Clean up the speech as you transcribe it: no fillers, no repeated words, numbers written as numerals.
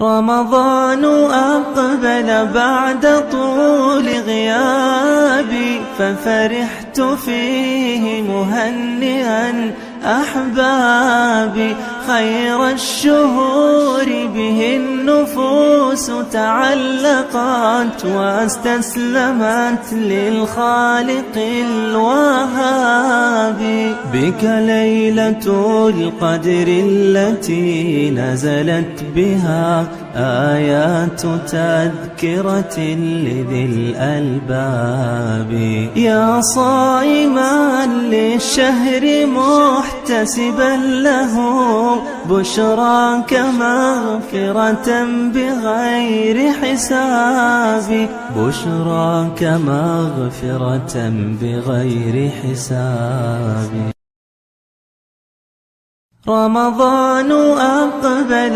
رمضان أقبل بعد طول غيابي، ففرحت فيه مهنئا أحبابي. خير الشهور به النفوس تعلقت، واستسلمت للخالق الوهاب. بك ليلة القدر التي نزلت بها آيات تذكرة لذي الألباب. يا صائما للشهر محتسبا له، بشراك مغفرة بغير حساب. بشراك مغفرة بغير حساب. رمضان أقبل